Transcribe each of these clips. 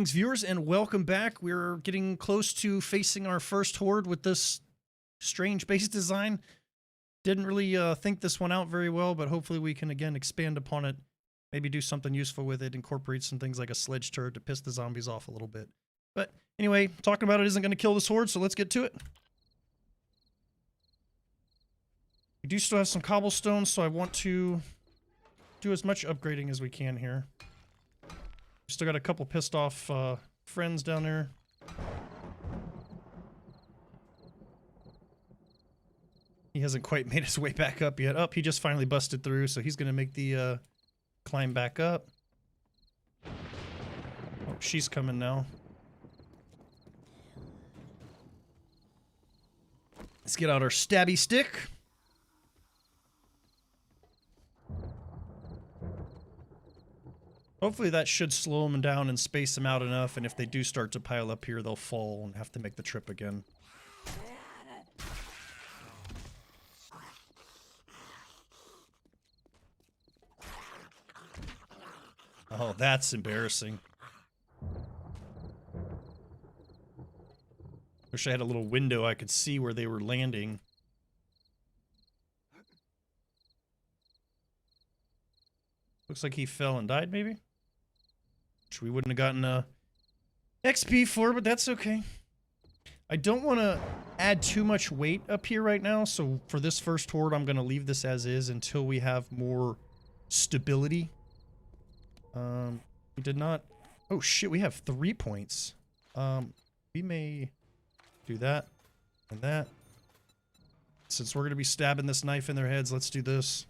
Greetings, viewers, and welcome back. We're getting close to facing our first horde with this strange base design. Didn't really think this one out very well, but hopefully we can, again, expand upon it. Maybe do something useful with it, incorporate some things like a sledge turret to piss the zombies off a little bit. But anyway, talking about it isn't going to kill this horde, so let's get to it. We do still have some cobblestone, so I want to do as much upgrading as we can here. Still got a couple pissed off friends down there. He hasn't quite made his way back up yet. Oh, he just finally busted through, so he's gonna make the climb back up. Oh, she's coming now. Let's get out our stabby stick. Hopefully that should slow them down and space them out enough, and if they do start to pile up here, they'll fall and have to make the trip again. Oh, that's embarrassing. Wish I had a little window I could see where they were landing. Looks like he fell and died, maybe? Which we wouldn't have gotten XP for, but that's okay. I don't want to add too much weight up here right now, so for this first horde, I'm going to leave this as is until we have more stability. We did not... Oh shit, we have 3 points. We may do that and that. Since we're going to be stabbing this knife in their heads, let's do this.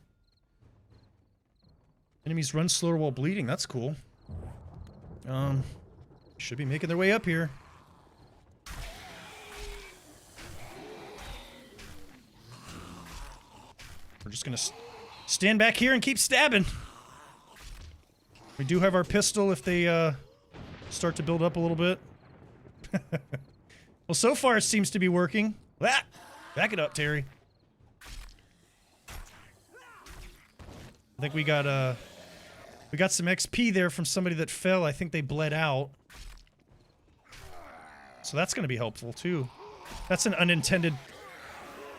Enemies run slower while bleeding, that's cool. Should be making their way up here. We're just gonna stand back here and keep stabbing. We do have our pistol if they start to build up a little bit. Well, so far it seems to be working. Ah! Back it up, Terry. I think we got some XP there from somebody that fell. I think they bled out. So that's going to be helpful, too. That's an unintended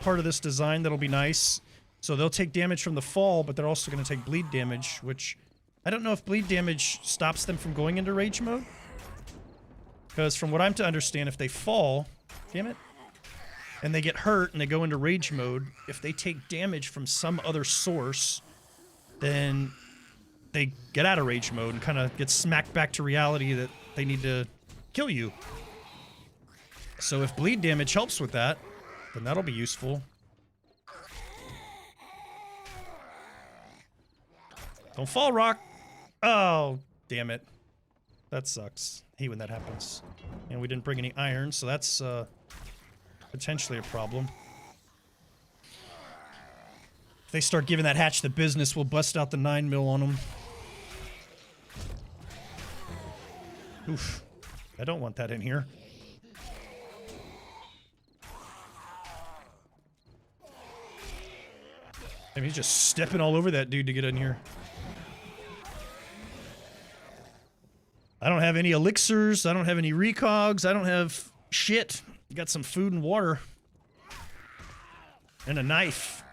part of this design that'll be nice. So they'll take damage from the fall, but they're also going to take bleed damage, which... I don't know if bleed damage stops them from going into rage mode. Because from what I'm to understand, if they fall... Damn it. And they get hurt and they go into rage mode, if they take damage from some other source, then... they get out of rage mode and kind of get smacked back to reality that they need to kill you. So if bleed damage helps with that, then that'll be useful. Don't fall, Rock! Oh, damn it. That sucks. I hate when that happens. And we didn't bring any iron, so that's potentially a problem. If they start giving that hatch the business, we'll bust out the 9mm on them. Oof. I don't want that in here. I mean, he's just stepping all over that dude to get in here. I don't have any elixirs. I don't have any recogs. I don't have shit. Got some food and water. And a knife.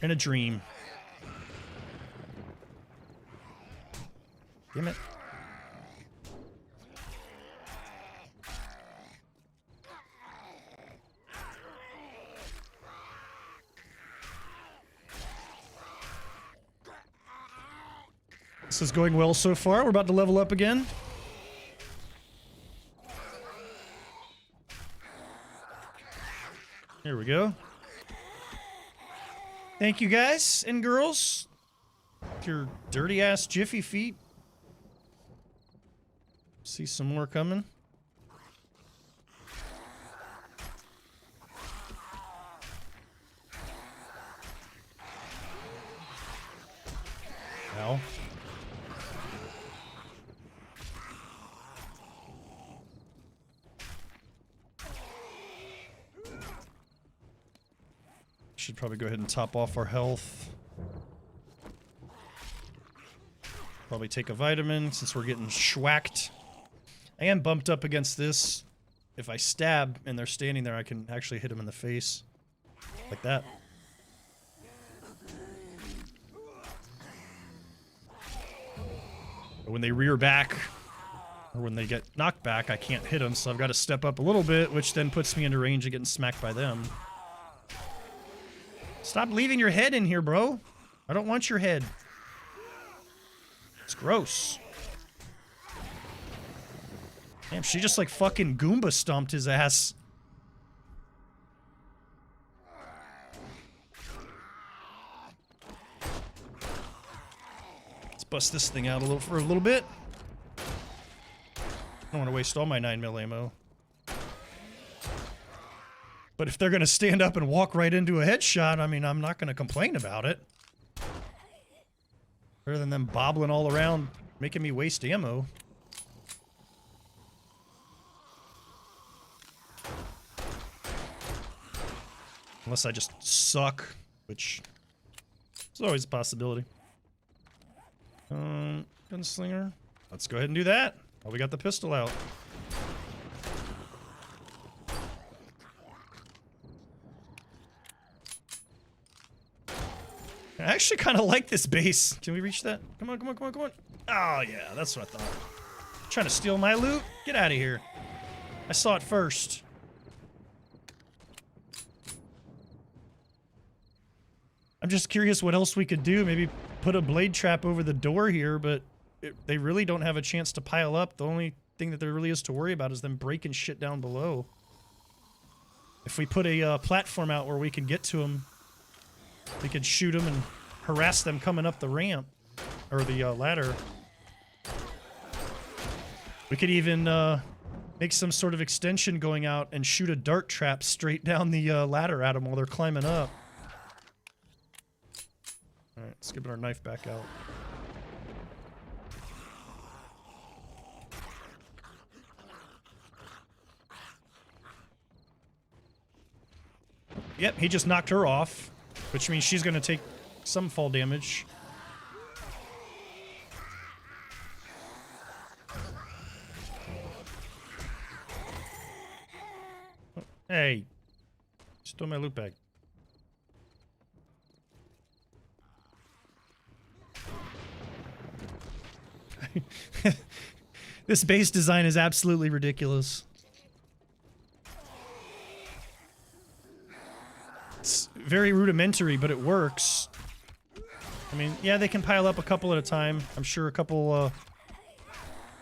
And a dream. Damn it. This is going well so far. We're about to level up again. Here we go. Thank you guys and girls. With your dirty ass jiffy feet. See some more coming. Ow. Should probably go ahead and top off our health. Probably take a vitamin since we're getting schwacked. I am bumped up against this. If I stab and they're standing there, I can actually hit them in the face. Like that. But when they rear back, or when they get knocked back, I can't hit them, so I've got to step up a little bit, which then puts me into range of getting smacked by them. Stop leaving your head in here, bro. I don't want your head. It's gross. Damn, she just like fucking Goomba stomped his ass. Let's bust this thing out for a little bit. I don't want to waste all my 9mm ammo. But if they're going to stand up and walk right into a headshot, I mean, I'm not going to complain about it. Rather than them bobbling all around, making me waste ammo. Unless I just suck, which is always a possibility. Gunslinger. Let's go ahead and do that. Oh, we got the pistol out. I actually kind of like this base. Can we reach that? Come on, come on, come on, come on. Oh, yeah, that's what I thought. Trying to steal my loot? Get out of here. I saw it first. I'm just curious what else we could do. Maybe put a blade trap over the door here, but they really don't have a chance to pile up. The only thing that there really is to worry about is them breaking shit down below. If we put a platform out where we can get to them, we could shoot them and harass them coming up the ramp, or the ladder. We could even make some sort of extension going out and shoot a dart trap straight down the ladder at them while they're climbing up. Alright, let's give our knife back out. Yep, he just knocked her off, which means she's going to take some fall damage. Oh, hey, stole my loot bag. This base design is absolutely ridiculous. It's very rudimentary, but it works. I mean, yeah, they can pile up a couple at a time. I'm sure a couple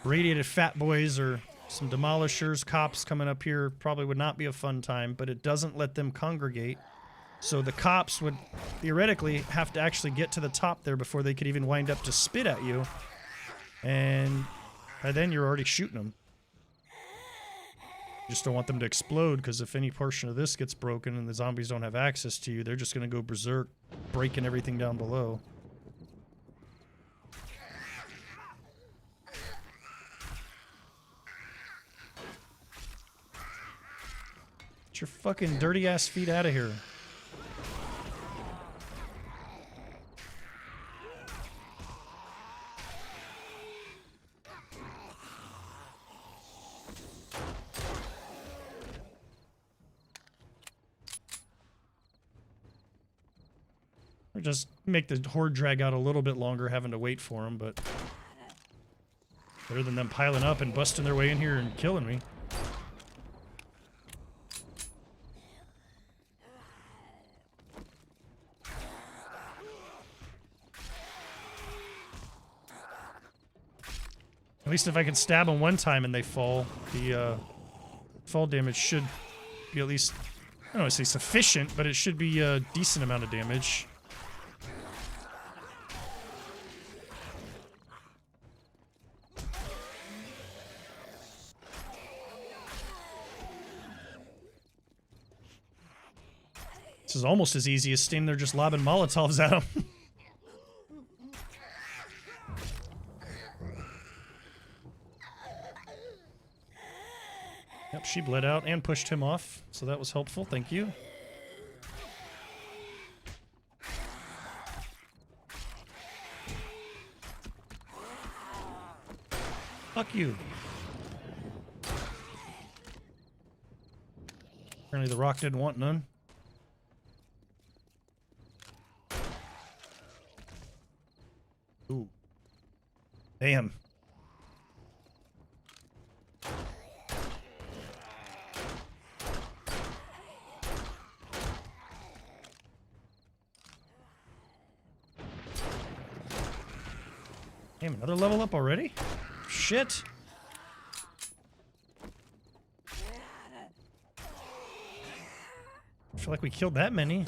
radiated fat boys or some demolishers, cops coming up here probably would not be a fun time, but it doesn't let them congregate. So the cops would theoretically have to actually get to the top there before they could even wind up to spit at you. And by then you're already shooting them. You just don't want them to explode, because if any portion of this gets broken and the zombies don't have access to you, they're just going to go berserk, breaking everything down below. Get your fucking dirty ass feet out of here. Or just make the horde drag out a little bit longer, having to wait for them, but better than them piling up and busting their way in here and killing me. At least if I can stab them one time and they fall, the fall damage should be at least, I don't want to say sufficient, but it should be a decent amount of damage. This is almost as easy as standing there just lobbing Molotovs at him. Yep, she bled out and pushed him off, so that was helpful. Thank you. Fuck you. Apparently the rock didn't want none. Ooh. Damn. Damn, another level up already? Shit. I feel like we killed that many.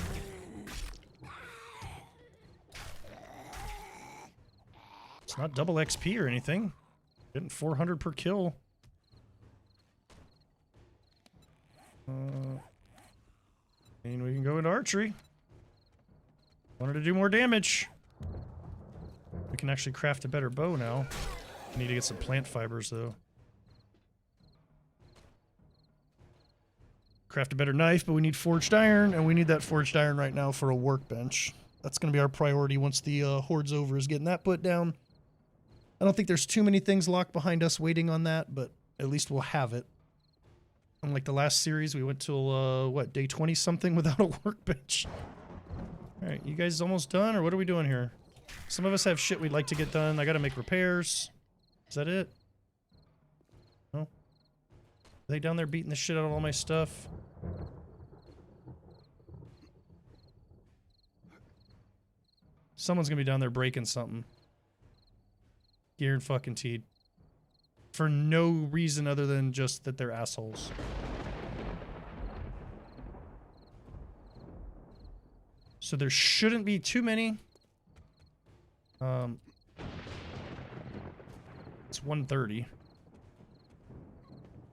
It's not double XP or anything. Getting 400 per kill. I mean, we can go into archery. Wanted to do more damage. We can actually craft a better bow now. I need to get some plant fibers, though. Craft a better knife, but we need forged iron, and we need that forged iron right now for a workbench. That's going to be our priority once the horde's over, is getting that put down. I don't think there's too many things locked behind us waiting on that, but at least we'll have it. Unlike the last series, we went till, what, day 20-something without a workbench. Alright, you guys almost done, or what are we doing here? Some of us have shit we'd like to get done. I gotta make repairs. Is that it? No? Are they down there beating the shit out of all my stuff? Someone's gonna be down there breaking something. Guaranteed. For no reason other than just that they're assholes. So there shouldn't be too many. It's 1:30.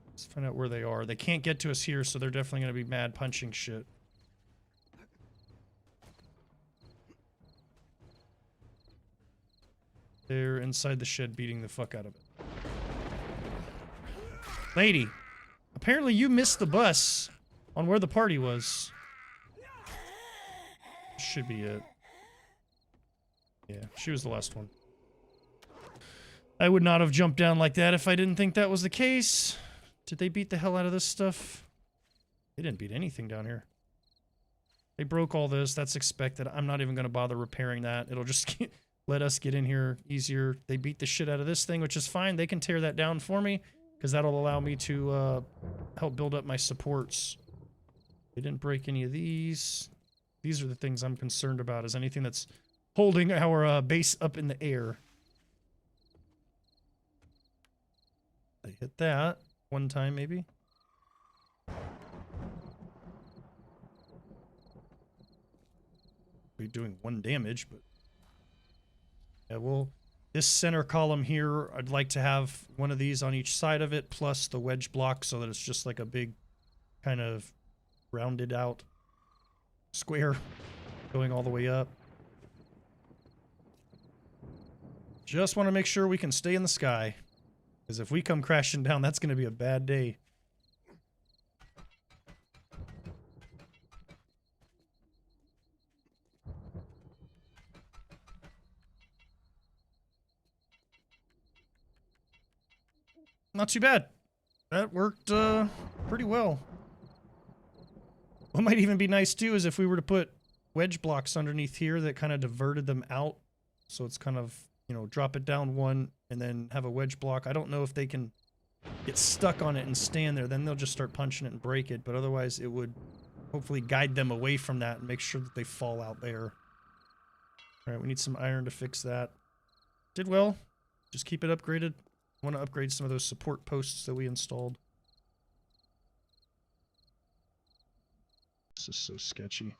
Let's find out where they are. They can't get to us here, so they're definitely going to be mad punching shit. They're inside the shed beating the fuck out of it. Lady, apparently you missed the bus on where the party was. Should be it. Yeah, she was the last one. I would not have jumped down like that if I didn't think that was the case. Did they beat the hell out of this stuff? They didn't beat anything down here. They broke all this. That's expected. I'm not even going to bother repairing that. It'll just let us get in here easier. They beat the shit out of this thing, which is fine. They can tear that down for me, because that'll allow me to help build up my supports. They didn't break any of these. These are the things I'm concerned about, is anything that's holding our base up in the air. They hit that one time, maybe. Be doing 1 damage, but yeah, well, this center column here, I'd like to have one of these on each side of it, plus the wedge block, so that it's just like a big kind of rounded out square going all the way up. Just want to make sure we can stay in the sky, because if we come crashing down, that's going to be a bad day. Not too bad. That worked pretty well. What might even be nice too is if we were to put wedge blocks underneath here that kind of diverted them out. So it's kind of, you know, drop it down one and then have a wedge block. I don't know if they can get stuck on it and stand there. Then they'll just start punching it and break it. But otherwise it would hopefully guide them away from that and make sure that they fall out there. All right, we need some iron to fix that. Did well. Just keep it upgraded. I want to upgrade some of those support posts that we installed. This is so sketchy.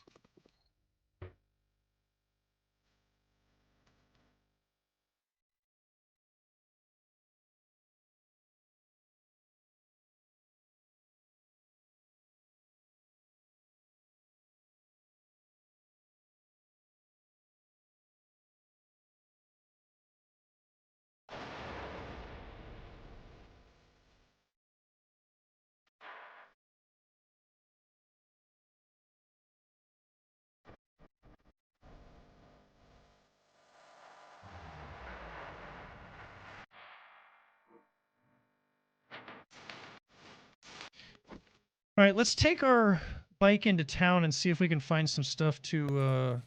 All right, let's take our bike into town and see if we can find some stuff to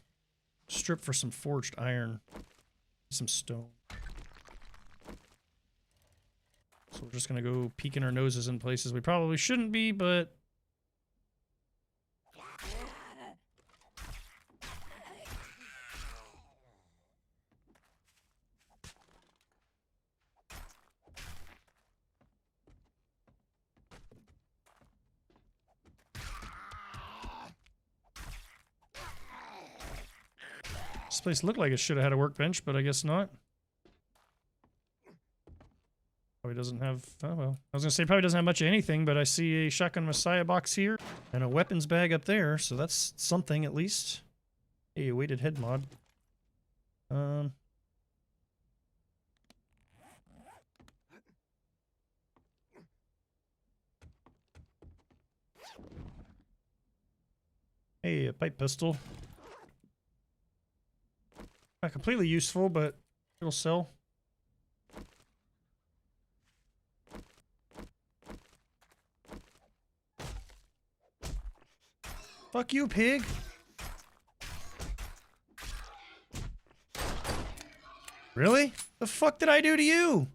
strip for some forged iron, some stone. So we're just gonna go peeking our noses in places we probably shouldn't be, but this place looked like it should have had a workbench, but I guess not. Probably doesn't have, oh well. I was gonna say probably doesn't have much of anything, but I see a Shotgun Messiah box here and a weapons bag up there, so that's something at least. Hey, a weighted head mod. Hey, a pipe pistol. Not completely useful, but it'll sell. Fuck you, pig! Really? The fuck did I do to you?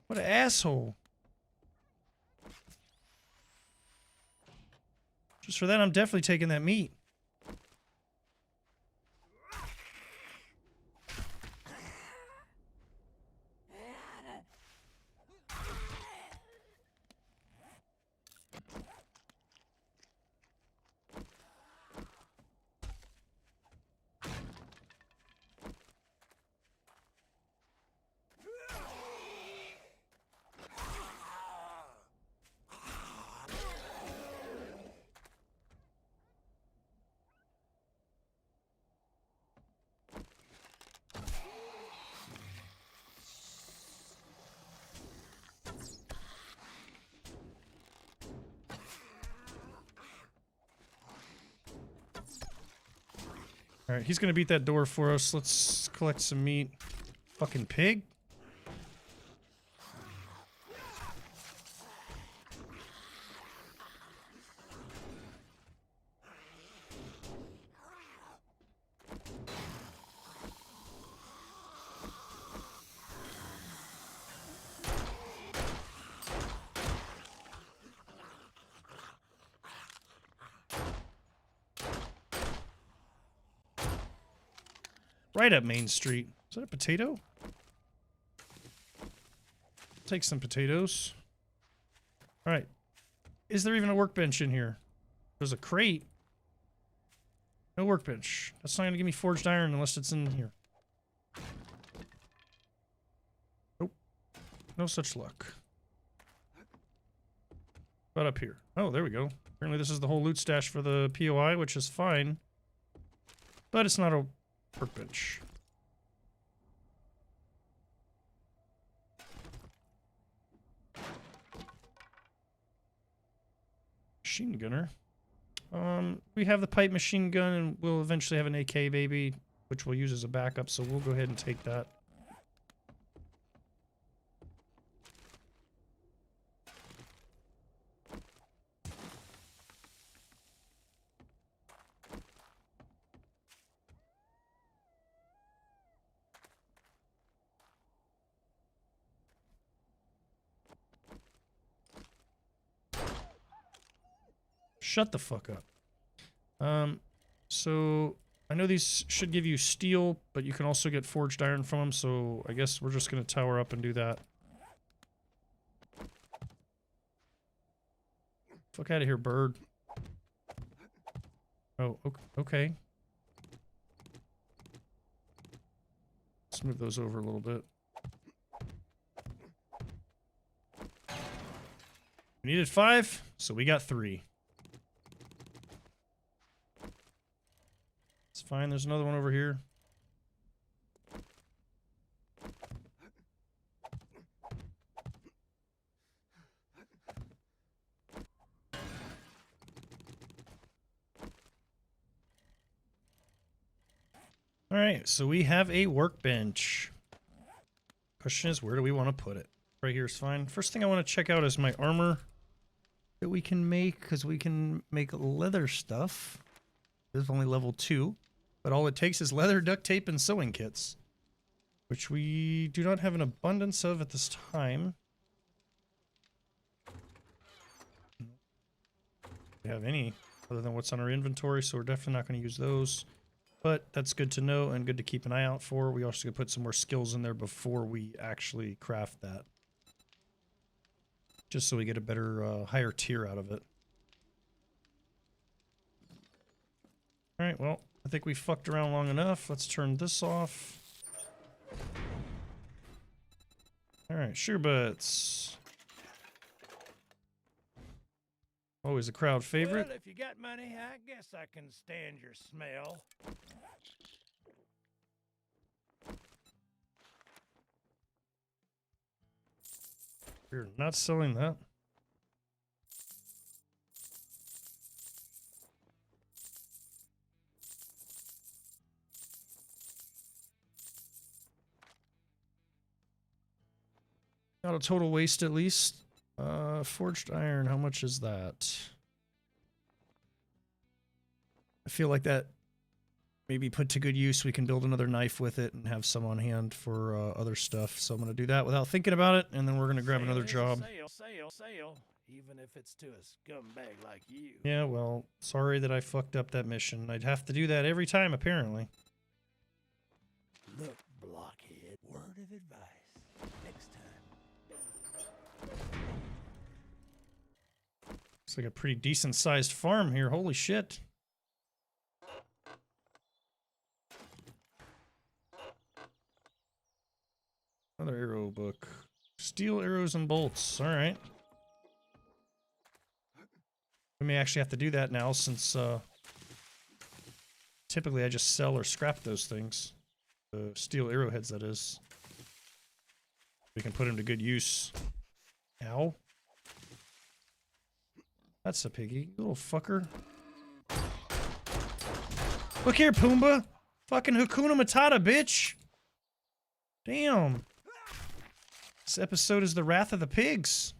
What an asshole. Just for that, I'm definitely taking that meat. Alright, he's gonna beat that door for us. Let's collect some meat. Fucking pig. Right up Main Street. Is that a potato? Take some potatoes. Alright. Is there even a workbench in here? There's a crate. No workbench. That's not gonna give me forged iron unless it's in here. Nope. No such luck. But up here. Oh, there we go. Apparently this is the whole loot stash for the POI, which is fine. But it's not a workbench. Machine gunner. We have the pipe machine gun, and we'll eventually have an AK baby, which we'll use as a backup, so we'll go ahead and take that. Shut the fuck up. So I know these should give you steel, but you can also get forged iron from them, so I guess we're just gonna tower up and do that. Fuck out of here, bird. Oh, okay. Let's move those over a little bit. We needed 5, so we got 3. It's fine, there's another one over here. All right, so we have a workbench. Question is, where do we want to put it? Right here is fine. First thing I want to check out is my armor that we can make, because we can make leather stuff. This is only level 2, but all it takes is leather, duct tape, and sewing kits, which we do not have an abundance of at this time. We have any other than what's on our inventory, so we're definitely not going to use those. But that's good to know and good to keep an eye out for. We also could put some more skills in there before we actually craft that. Just so we get a better, higher tier out of it. Alright, well, I think we fucked around long enough. Let's turn this off. Alright, sure butts. Always a crowd favorite. Well, if you got money, I guess I can stand your smell. We're not selling that. Not a total waste, at least. Forged iron, how much is that? I feel like that maybe put to good use. We can build another knife with it and have some on hand for other stuff. So I'm going to do that without thinking about it, and then we're going to grab another job. Sale, even if it's to a scumbag like you. Yeah, well, sorry that I fucked up that mission. I'd have to do that every time, apparently. Look, blockhead, word of advice. Next time. Looks like a pretty decent sized farm here. Holy shit. Another arrow book. Steel arrows and bolts. All right. We may actually have to do that now since typically I just sell or scrap those things. The steel arrowheads, that is. We can put them to good use. Ow. That's a piggy. You little fucker. Look here, Pumbaa. Fucking Hakuna Matata, bitch. Damn. This episode is the Wrath of the Pigs.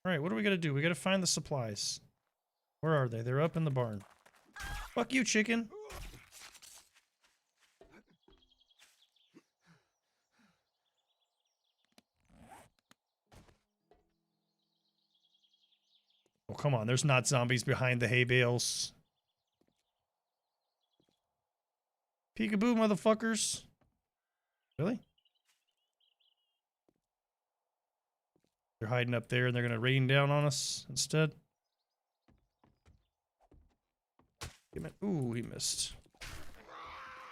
Alright, what do we gotta do? We gotta find the supplies. Where are they? They're up in the barn. Fuck you, chicken. Oh, come on. There's not zombies behind the hay bales. Peekaboo, motherfuckers. Really? They're hiding up there and they're going to rain down on us instead. Ooh, he missed.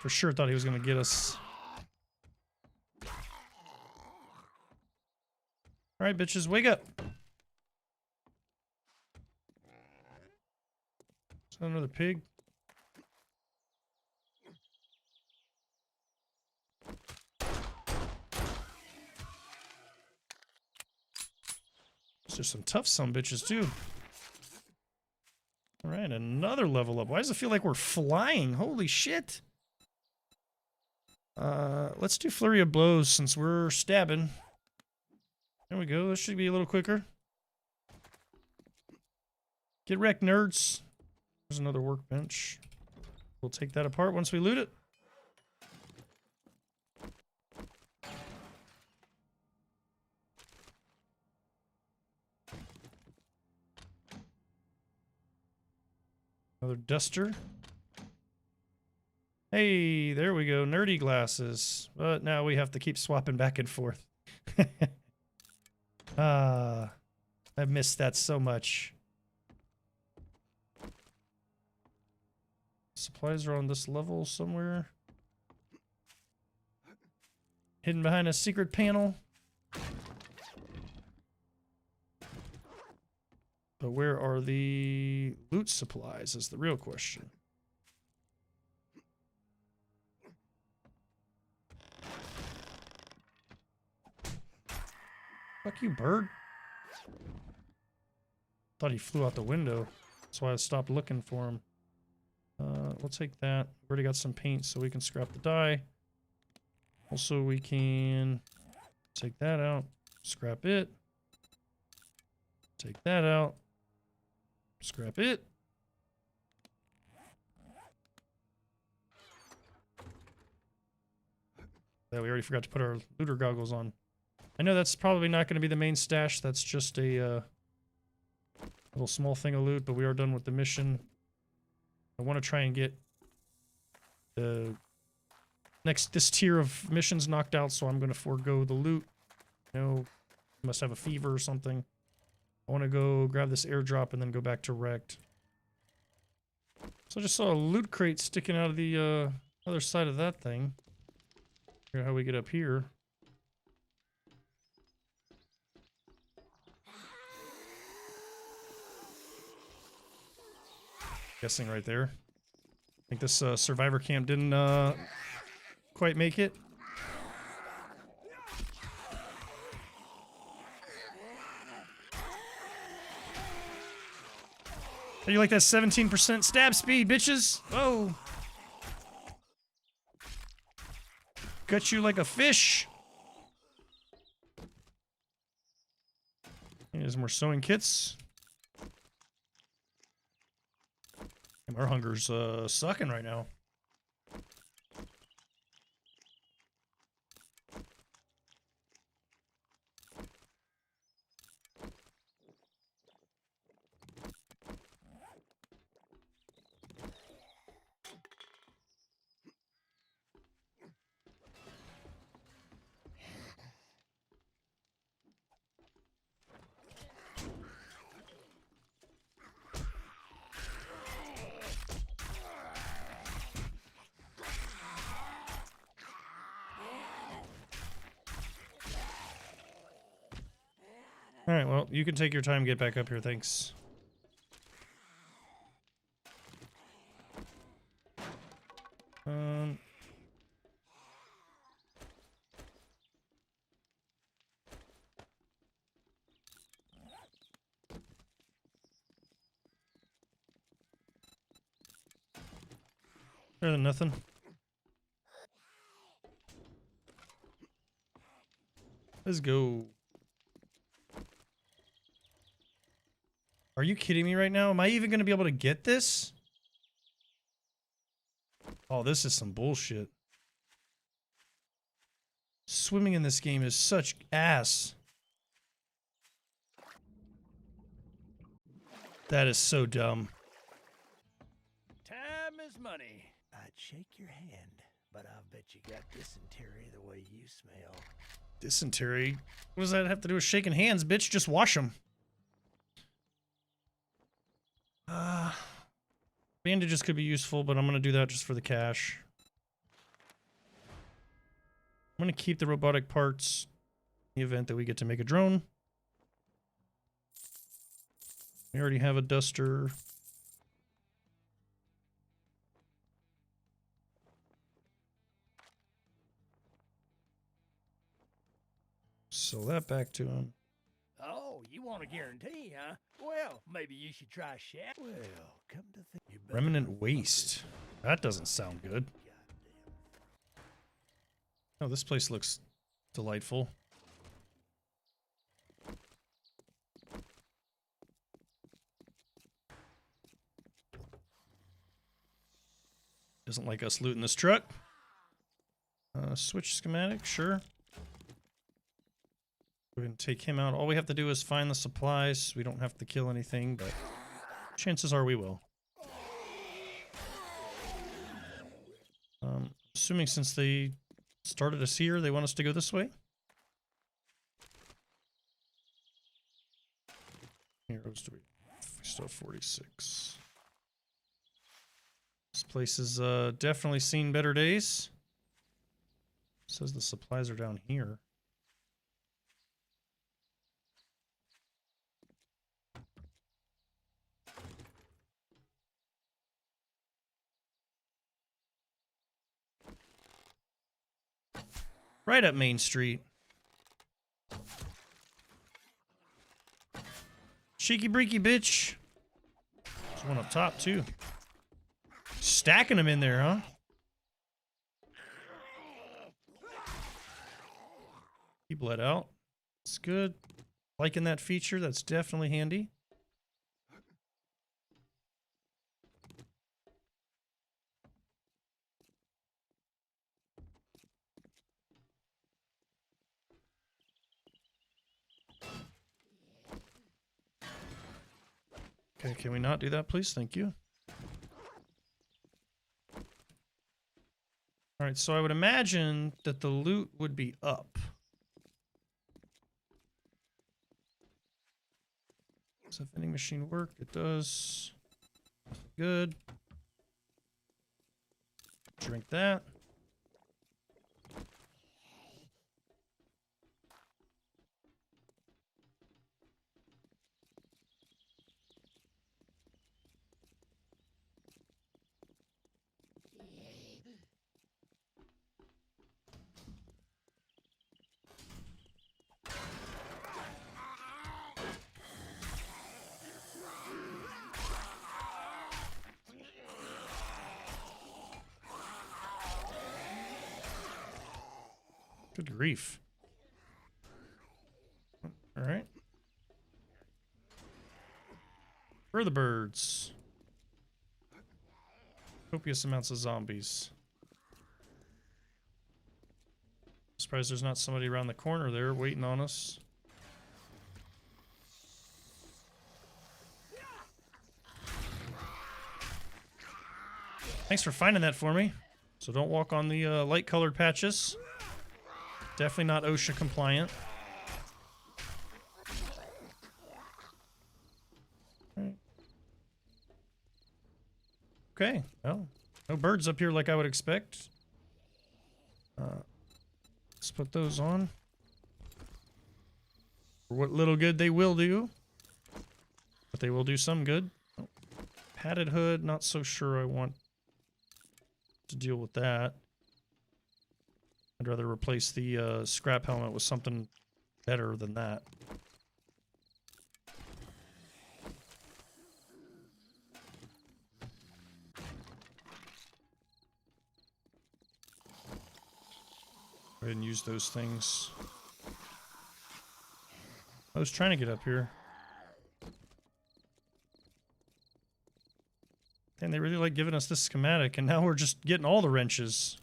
For sure thought he was going to get us. Alright, bitches, wake up. Is that another pig? There's some tough bitches too. Alright, another level up. Why does it feel like we're flying? Holy shit. Let's do Flurry of Blows since we're stabbing. There we go. This should be a little quicker. Get wrecked, nerds. There's another workbench. We'll take that apart once we loot it. Another duster. Hey, there we go. Nerdy glasses. But now we have to keep swapping back and forth. I missed that so much. Supplies are on this level somewhere. Hidden behind a secret panel. But where are the loot supplies is the real question. Fuck you, bird. Thought he flew out the window. That's why I stopped looking for him. We'll take that. We already got some paint, so we can scrap the dye. Also, we can take that out, scrap it. Take that out, scrap it. Yeah, we already forgot to put our looter goggles on. I know that's probably not going to be the main stash. That's just a little small thing of loot, but we are done with the mission. I want to try and get the this tier of missions knocked out, so I'm going to forego the loot. You know, must have a fever or something. I want to go grab this airdrop and then go back to wrecked. So I just saw a loot crate sticking out of the other side of that thing. Figure out how we get up here. Guessing right there. I think this survivor camp didn't quite make it. How do you like that 17% stab speed, bitches? Whoa. Cut you like a fish. Here's more sewing kits. And our hunger's sucking right now. Alright, well, you can take your time, get back up here, thanks. Better than nothing. Let's go. Are you kidding me right now? Am I even going to be able to get this? Oh, this is some bullshit. Swimming in this game is such ass. That is so dumb. Time is money. I'd shake your hand, but I'll bet you got dysentery the way you smell. Dysentery? What does that have to do with shaking hands, bitch? Just wash them. Bandages could be useful, but I'm going to do that just for the cash. I'm going to keep the robotic parts in the event that we get to make a drone. We already have a duster. Sell that back to him. Oh, you want a guarantee, huh? Well, maybe you should try Shaft. Well, come to think, you better Remnant waste. That doesn't sound good. Oh, this place looks delightful. Doesn't like us looting this truck. Switch schematic, sure. We're going to take him out. All we have to do is find the supplies. We don't have to kill anything, but chances are we will. Assuming since they started us here, they want us to go this way. Heroes do we still have 46. This place has definitely seen better days. It says the supplies are down here. Right up Main Street. Cheeky breaky bitch. There's one up top too. Stacking them in there, huh? He bled out. It's good. Liking that feature. That's definitely handy. Okay, can we not do that, please? Thank you. Alright, so I would imagine that the loot would be up. Does the vending machine work? It does. Good. Drink that. Good grief. All right. For the birds. Copious amounts of zombies. Surprised there's not somebody around the corner there waiting on us. Thanks for finding that for me. So don't walk on the light-colored patches. Definitely not OSHA compliant. Okay, well, no birds up here like I would expect. Let's put those on. For what little good they will do. But they will do some good. Oh, padded hood, not so sure I want to deal with that. I'd rather replace the scrap helmet with something better than that. Go ahead and use those things. I was trying to get up here. And they really like giving us this schematic, and now we're just getting all the wrenches.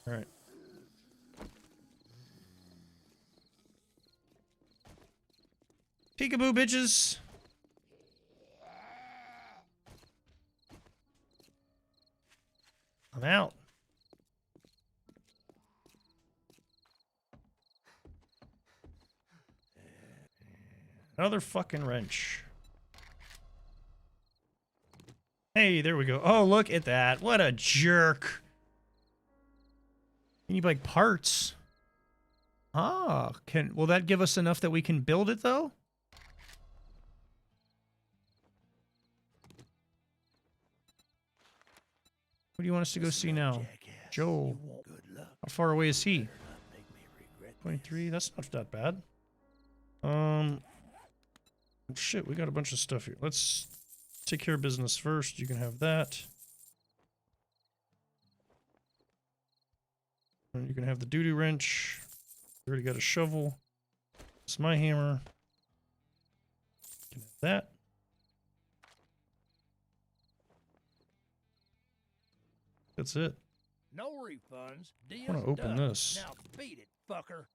Alright. Peekaboo, bitches! I'm out. Another fucking wrench. Hey, there we go. Oh, look at that. What a jerk. You need like parts. Ah, will that give us enough that we can build it though? What do you want us to go see now? Joel. How far away is he? 23. That's not that bad. Shit, we got a bunch of stuff here. Let's take care of business first. You can have that. And you can have the doo-doo wrench. You already got a shovel. It's my hammer. You can have that. That's it. No refunds. I want to open this. Now beat it, fucker.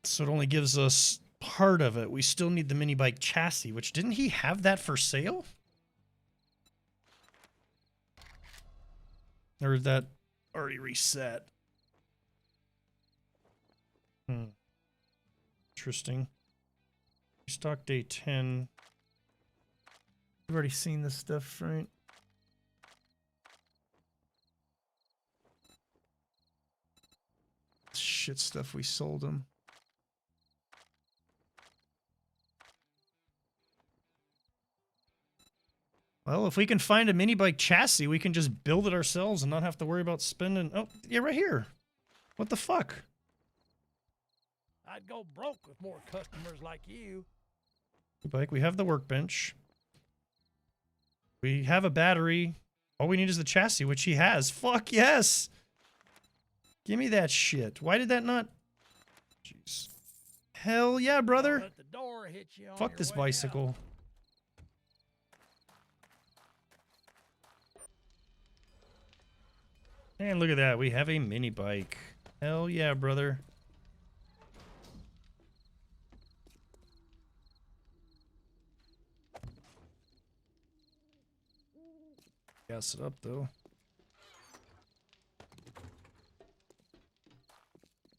So it only gives us part of it. We still need the mini bike chassis, which didn't he have that for sale? Or is that already reset? Interesting. Restock day 10. We've already seen this stuff, right? Shit stuff we sold him. Well, if we can find a mini bike chassis, we can just build it ourselves and not have to worry about spending... Oh, yeah, right here. What the fuck? I'd go broke with more customers like you. Bike. We have the workbench. We have a battery. All we need is the chassis, which he has. Fuck yes! Give me that shit. Why did that not... Jeez. Hell yeah, brother! Let the door hit you on Fuck your this way out. bicycle. And look at that. We have a mini bike. Hell yeah, brother. Gas it up, though.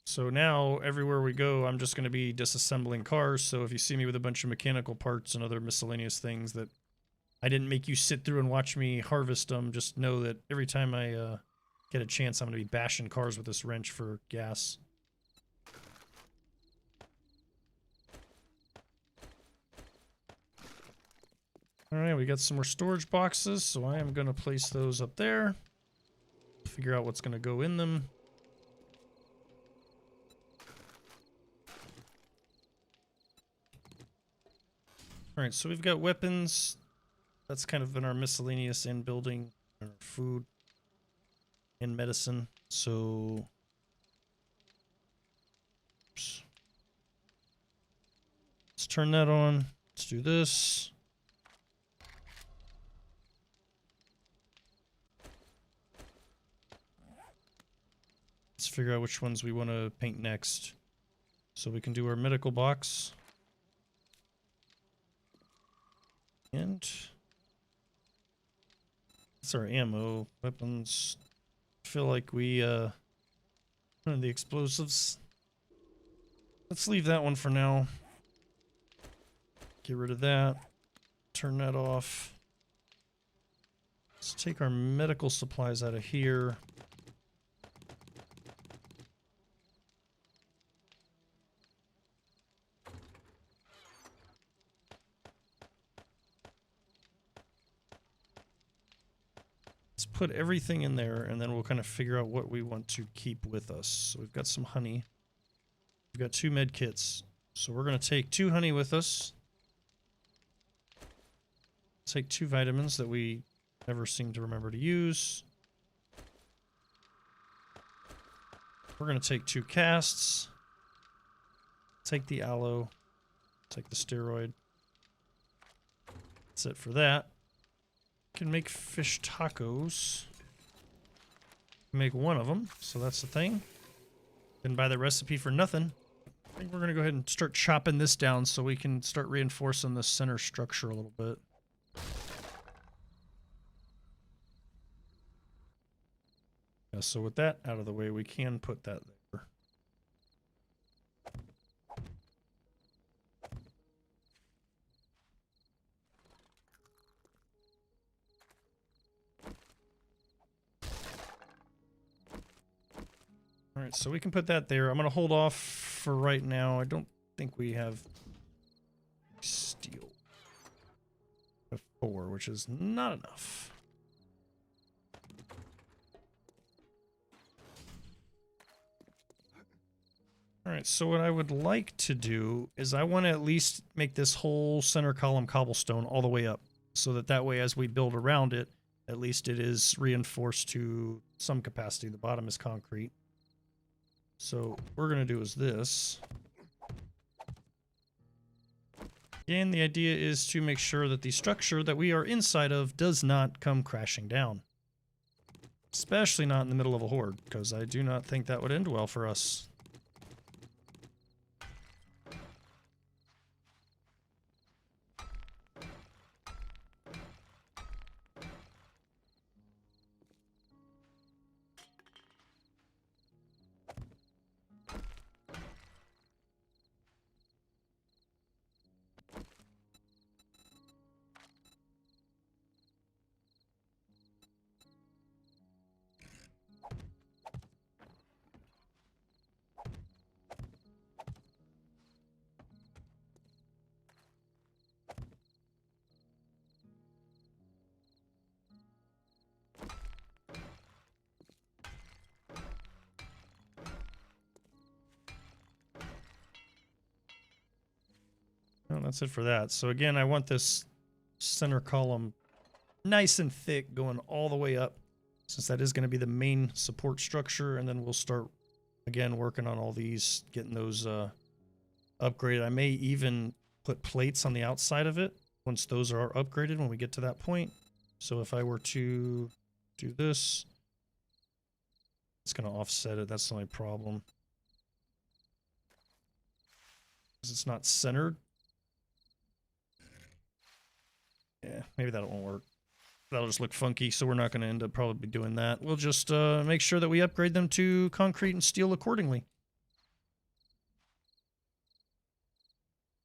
So now, everywhere we go, I'm just going to be disassembling cars, so if you see me with a bunch of mechanical parts and other miscellaneous things that I didn't make you sit through and watch me harvest them, just know that every time I get a chance, I'm going to be bashing cars with this wrench for gas. Alright, we got some more storage boxes, so I am going to place those up there. Figure out what's going to go in them. Alright, so we've got weapons. That's kind of been our miscellaneous in building, our food, and medicine. So... Oops. Let's turn that on. Let's do this. Let's figure out which ones we want to paint next. So we can do our medical box. And that's our ammo, weapons. I feel like we the explosives. Let's leave that one for now. Get rid of that. Turn that off. Let's take our medical supplies out of here. Let's put everything in there, and then we'll kind of figure out what we want to keep with us. So we've got some honey. We've got 2 med kits. So we're going to take 2 honey with us. Take 2 vitamins that we never seem to remember to use. We're going to take 2 casts. Take the aloe. Take the steroid. That's it for that. Can make fish tacos. Make one of them, so that's the thing. Didn't buy the recipe for nothing. I think we're going to go ahead and start chopping this down so we can start reinforcing the center structure a little bit. Yeah, so with that out of the way, we can put that there. Alright, so we can put that there. I'm going to hold off for right now. I don't think we have steel. 4, which is not enough. Alright, so what I would like to do is I want to at least make this whole center column cobblestone all the way up. So that way as we build around it, at least it is reinforced to some capacity. The bottom is concrete. So what we're going to do is this. Again, the idea is to make sure that the structure that we are inside of does not come crashing down. Especially not in the middle of a horde, because I do not think that would end well for us. that's it for that. So again, I want this center column nice and thick going all the way up, since that is going to be the main support structure. And then we'll start again working on all these, getting those upgraded. I may even put plates on the outside of it once those are upgraded when we get to that point. So if I were to do this, it's going to offset it. That's the only problem, because it's not centered. Yeah, maybe that won't work. That'll just look funky, so we're not going to end up probably doing that. We'll just make sure that we upgrade them to concrete and steel accordingly.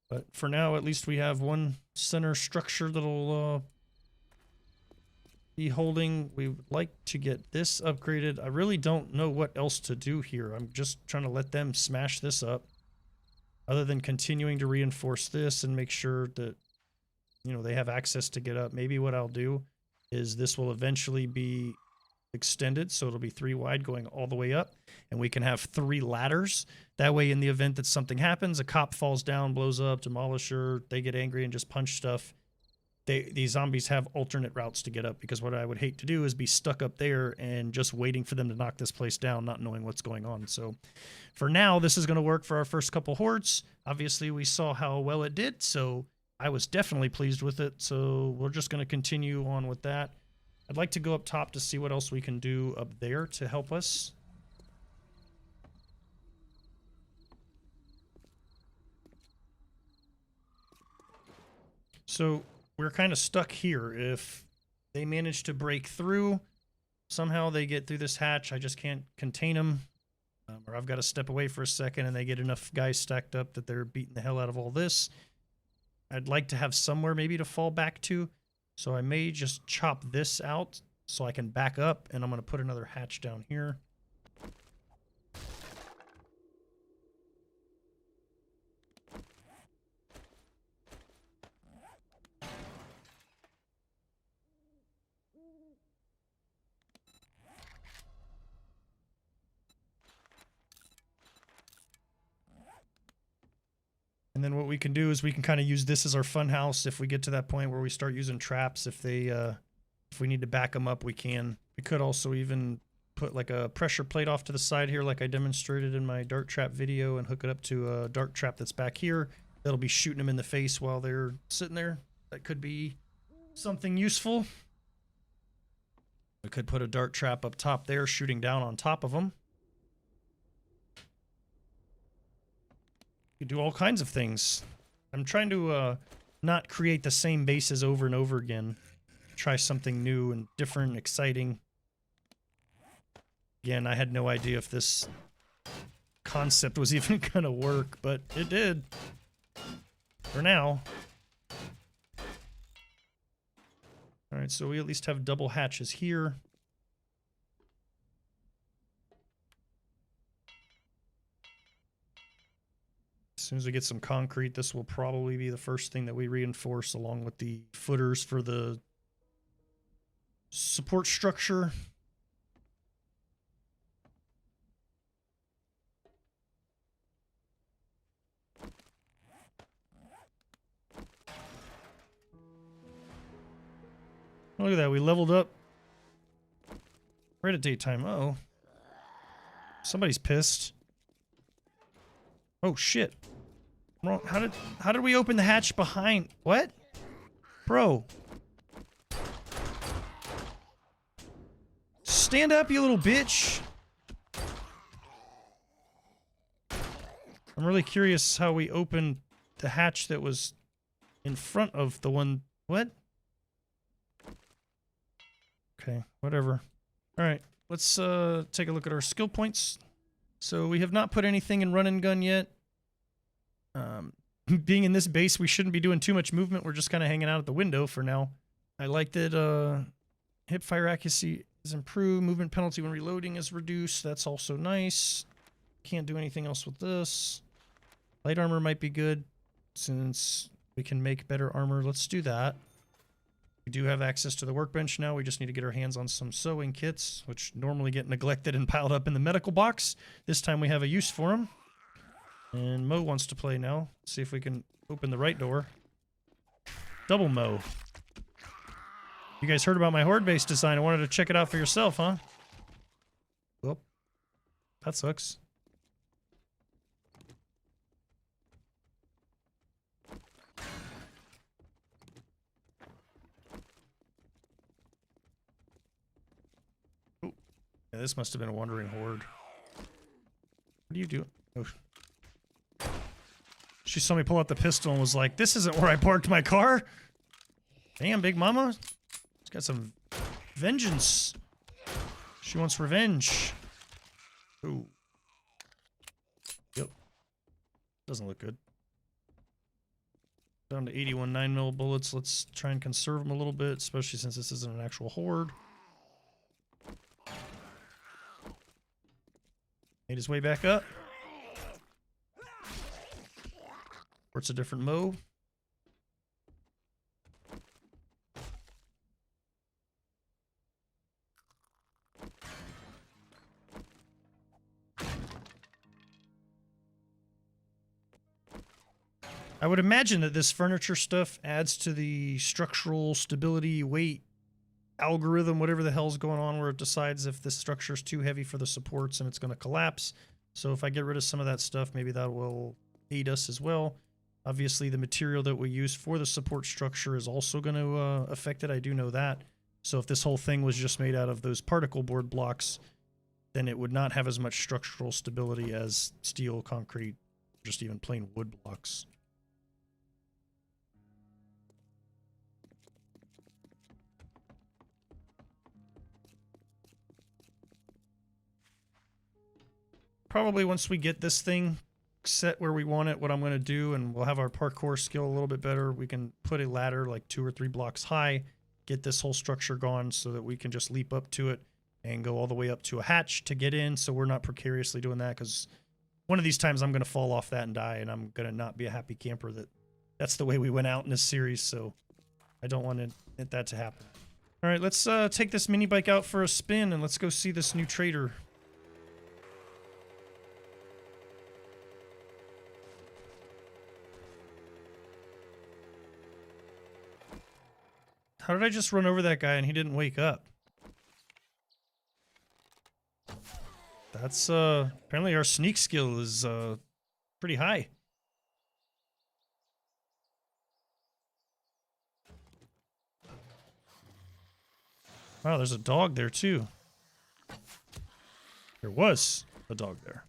But for now, at least we have one center structure that'll be holding. We would like to get this upgraded. I really don't know what else to do here. I'm just trying to let them smash this up, other than continuing to reinforce this and make sure that, you know, they have access to get up. Maybe what I'll do is this will eventually be extended, so it'll be 3 wide going all the way up, and we can have 3 ladders. That way, in the event that something happens, a cop falls down, blows up, demolisher, they get angry and just punch stuff, these zombies have alternate routes to get up, because what I would hate to do is be stuck up there and just waiting for them to knock this place down, not knowing what's going on. So for now, this is going to work for our first couple hordes. Obviously, we saw how well it did, so I was definitely pleased with it, so we're just going to continue on with that. I'd like to go up top to see what else we can do up there to help us. So we're kind of stuck here. If they manage to break through, somehow they get through this hatch, I just can't contain them. Or I've got to step away for a second and they get enough guys stacked up that they're beating the hell out of all this. I'd like to have somewhere maybe to fall back to, so I may just chop this out so I can back up, and I'm going to put another hatch down here. And then what we can do is we can kind of use this as our fun house if we get to that point where we start using traps. If we need to back them up, we can. We could also even put like a pressure plate off to the side here like I demonstrated in my dart trap video and hook it up to a dart trap that's back here. That'll be shooting them in the face while they're sitting there. That could be something useful. We could put a dart trap up top there shooting down on top of them. You do all kinds of things. I'm trying to not create the same bases over and over again. Try something new and different, exciting. Again, I had no idea if this concept was even going to work, but it did. For now. Alright, so we at least have double hatches here. As soon as we get some concrete, this will probably be the first thing that we reinforce, along with the footers for the support structure. Look at that, we leveled up right at daytime. Uh-oh. Somebody's pissed. Oh shit. Wrong. How did we open the hatch behind? What? Bro. Stand up, you little bitch. I'm really curious how we opened the hatch that was in front of the one. What? Okay, whatever. Alright, let's take a look at our skill points. So we have not put anything in run and gun yet. Being in this base, we shouldn't be doing too much movement. We're just kind of hanging out at the window for now. I like that hip fire accuracy is improved. Movement penalty when reloading is reduced. That's also nice. Can't do anything else with this. Light armor might be good since we can make better armor. Let's do that. We do have access to the workbench now. We just need to get our hands on some sewing kits, which normally get neglected and piled up in the medical box. This time we have a use for them. And Mo wants to play now. See if we can open the right door. Double Mo. You guys heard about my horde base design. I wanted to check it out for yourself, huh? Well, that sucks. Ooh. Yeah, this must have been a wandering horde. What are you doing? Oh. She saw me pull out the pistol and was like, this isn't where I parked my car. Damn, Big Mama. She's got some vengeance. She wants revenge. Ooh. Yep. Doesn't look good. Down to 81 9mm bullets. Let's try and conserve them a little bit, especially since this isn't an actual horde. Made his way back up. Or it's a different Mo. I would imagine that this furniture stuff adds to the structural stability weight algorithm, whatever the hell's going on, where it decides if this structure is too heavy for the supports and it's going to collapse. So if I get rid of some of that stuff, maybe that will aid us as well. Obviously, the material that we use for the support structure is also going to affect it. I do know that. So if this whole thing was just made out of those particle board blocks, then it would not have as much structural stability as steel, concrete, just even plain wood blocks. Probably once we get this thing set where we want it, what I'm going to do, and we'll have our parkour skill a little bit better, we can put a ladder like 2 or 3 blocks high, get this whole structure gone so that we can just leap up to it and go all the way up to a hatch to get in, so we're not precariously doing that, because one of these times I'm going to fall off that and die, and I'm going to not be a happy camper that that's the way we went out in this series, so I don't want that to happen. All right, let's take this mini bike out for a spin, and let's go see this new trader. How did I just run over that guy and he didn't wake up? That's, apparently our sneak skill is, pretty high. Wow, there's a dog there too. There was a dog there.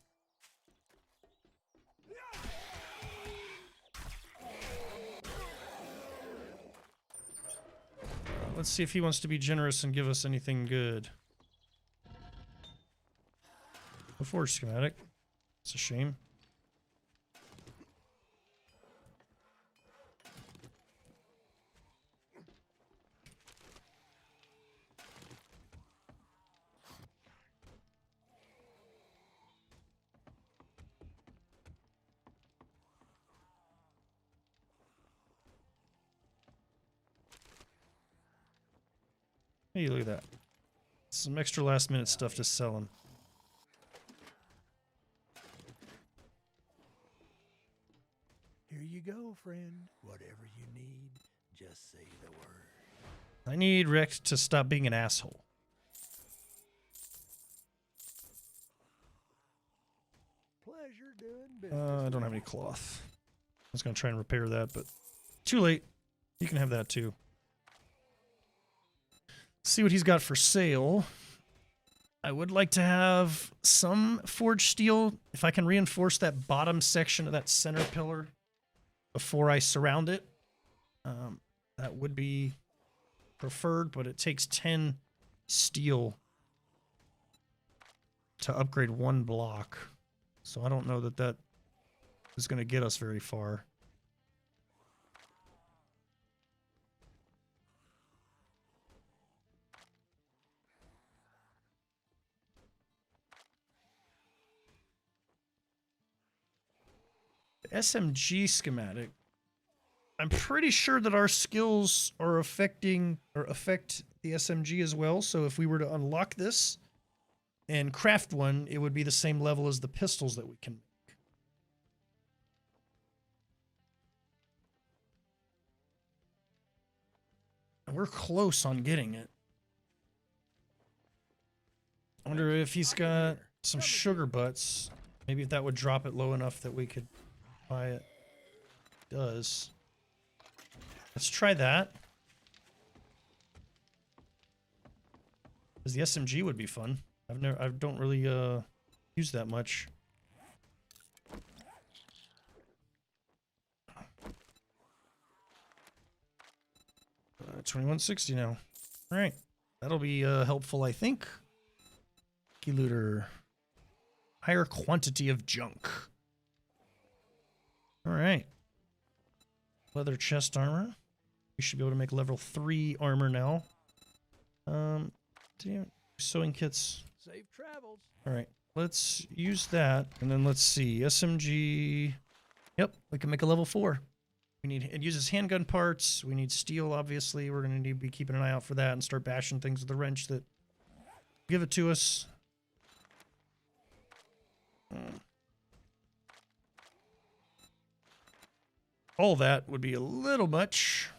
Let's see if he wants to be generous and give us anything good. A forge schematic. It's a shame. Hey, look at that. Some extra last minute stuff to sell him. Here you go, friend. Whatever you need, just say the word. I need Rex to stop being an asshole. Pleasure doing business. I don't have any cloth. I was going to try and repair that, but too late. You can have that too. See what he's got for sale. I would like to have some forged steel. If I can reinforce that bottom section of that center pillar before I surround it, that would be preferred, but it takes 10 steel to upgrade 1 block. So I don't know that that is going to get us very far. SMG schematic. I'm pretty sure that our skills are affect the SMG as well. So if we were to unlock this and craft one, it would be the same level as the pistols that we can make. We're close on getting it. I wonder if he's got some sugar butts. Maybe if that would drop it low enough that we could buy it. It does. Let's try that. Because the SMG would be fun. I don't really use that much. 2160 now. All right, that'll be helpful, I think. Key looter. Higher quantity of junk. All right. Leather chest armor. We should be able to make level 3 armor now. Sewing kits. Safe travels. All right, let's use that, and then let's see. SMG. Yep, we can make a level 4. We need, it uses handgun parts. We need steel, obviously. We're going to need to be keeping an eye out for that and start bashing things with the wrench that give it to us. All that would be a little much.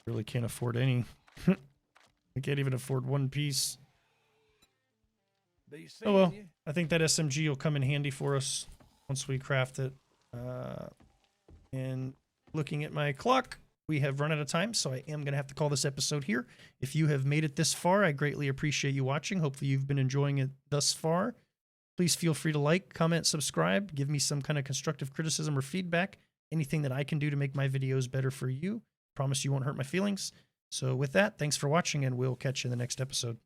Really can't afford any. I can't even afford one piece. Oh well, I think that SMG will come in handy for us once we craft it. And looking at my clock, we have run out of time, so I am going to have to call this episode here. If you have made it this far, I greatly appreciate you watching. Hopefully you've been enjoying it thus far. Please feel free to like, comment, subscribe, give me some kind of constructive criticism or feedback, anything that I can do to make my videos better for you. Promise you won't hurt my feelings. So with that, thanks for watching, and we'll catch you in the next episode.